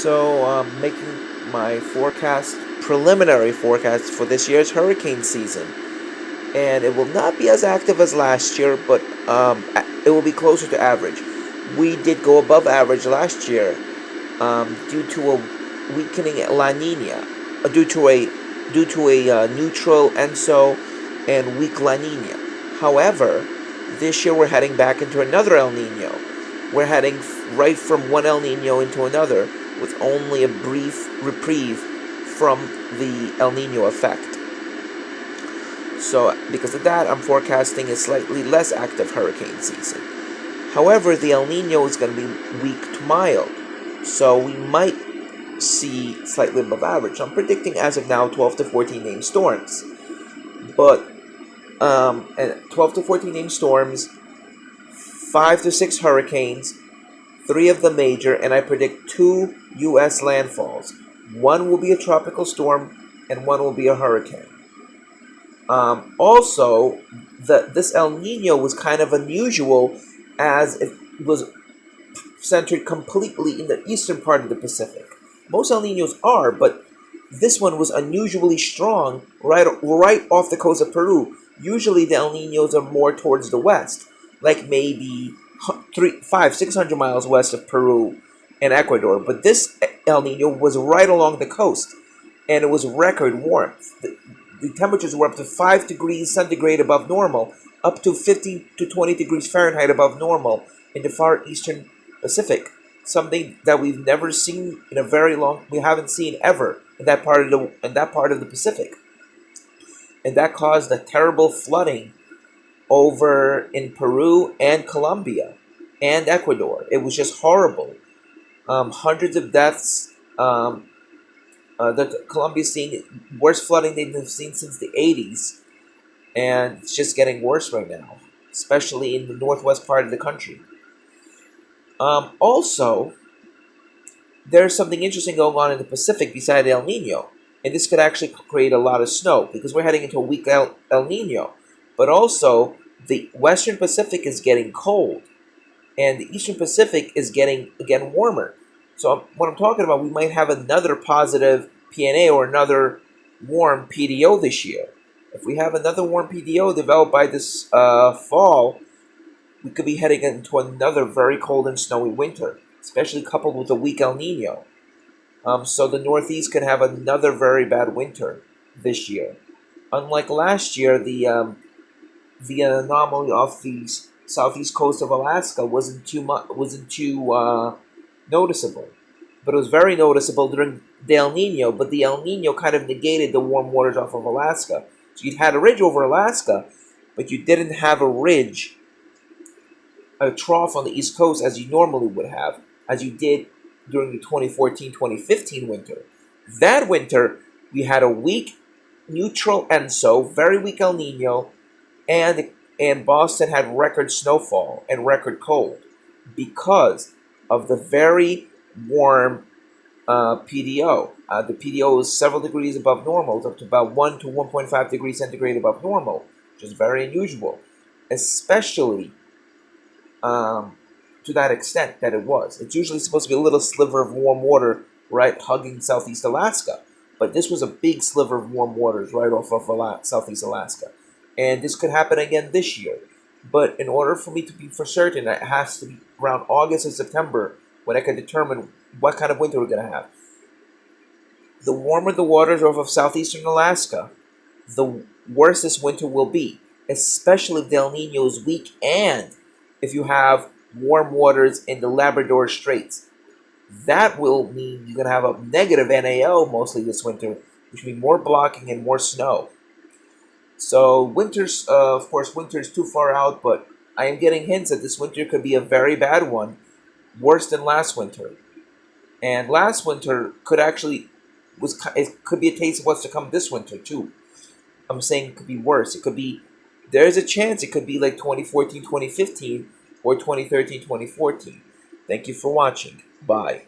So, making my preliminary forecast for this year's hurricane season. And it will not be as active as last year, but it will be closer to average. We did go above average last year due to a weakening La Nina, due to a neutral ENSO and weak La Nina. However, this year we're heading back into another El Nino. We're heading right from one El Nino into another with only a brief reprieve from the El Nino effect. So, because of that, I'm forecasting a slightly less active hurricane season. However, the El Nino is going to be weak to mild, so we might see slightly above average. I'm predicting as of now 12 to 14 named storms. But and 12 to 14 named storms, 5 to 6 hurricanes, 3 of them major, and I predict 2 U.S. landfalls. One will be a tropical storm, and one will be a hurricane. Also, this El Nino was kind of unusual as it was centered completely in the eastern part of the Pacific. Most El Ninos are, but this one was unusually strong right off the coast of Peru. Usually the El Ninos are more towards the west, like maybe 600 miles west of Peru and Ecuador. But this El Nino was right along the coast, and it was record warmth. The temperatures were up to 5 degrees centigrade above normal, up to 15 to 20 degrees Fahrenheit above normal in the far eastern Pacific. Something that we've never seen in a very long, we haven't seen ever in that part of the Pacific. And that caused a terrible flooding over in Peru and Colombia and Ecuador. It was just horrible. Hundreds of deaths. The Colombia's seeing worst flooding they've seen since the 80s, and it's just getting worse right now, especially in the northwest part of the country. Also, there's something interesting going on in the Pacific beside El Nino, and this could actually create a lot of snow because we're heading into a weak El Nino. But also, the Western Pacific is getting cold, and the Eastern Pacific is getting, again, warmer. So what I'm talking about, we might have another positive PNA or another warm PDO this year. If we have another warm PDO developed by this fall, we could be heading into another very cold and snowy winter, especially coupled with a weak El Nino. So the Northeast could have another very bad winter this year. Unlike last year, the anomaly off the southeast coast of Alaska wasn't too noticeable, but it was very noticeable during the El Nino. But the El Nino kind of negated the warm waters off of Alaska. So you'd had a ridge over Alaska, but you didn't have a trough on the East Coast as you normally would have, as you did during the 2014-2015 winter. That winter, we had a weak neutral ENSO, very weak El Nino, and Boston had record snowfall and record cold because of the very warm PDO. The PDO is several degrees above normal, up to about 1 to 1.5 degrees centigrade above normal, which is very unusual, especially to that extent that it was. It's usually supposed to be a little sliver of warm water right hugging Southeast Alaska, but this was a big sliver of warm waters right off of Southeast Alaska. And this could happen again this year. But in order for me to be for certain, it has to be around August or September when I can determine what kind of winter we're going to have. The warmer the waters off of southeastern Alaska, the worse this winter will be, especially if the El Nino is weak and if you have warm waters in the Labrador Straits. That will mean you're going to have a negative NAO mostly this winter, which will mean more blocking and more snow. So winter's, of course, winter is too far out, but I am getting hints that this winter could be a very bad one, worse than last winter. And last winter it could be a taste of what's to come this winter too. I'm saying it could be worse. There's a chance it could be like 2014, 2015, or 2013, 2014. Thank you for watching. Bye.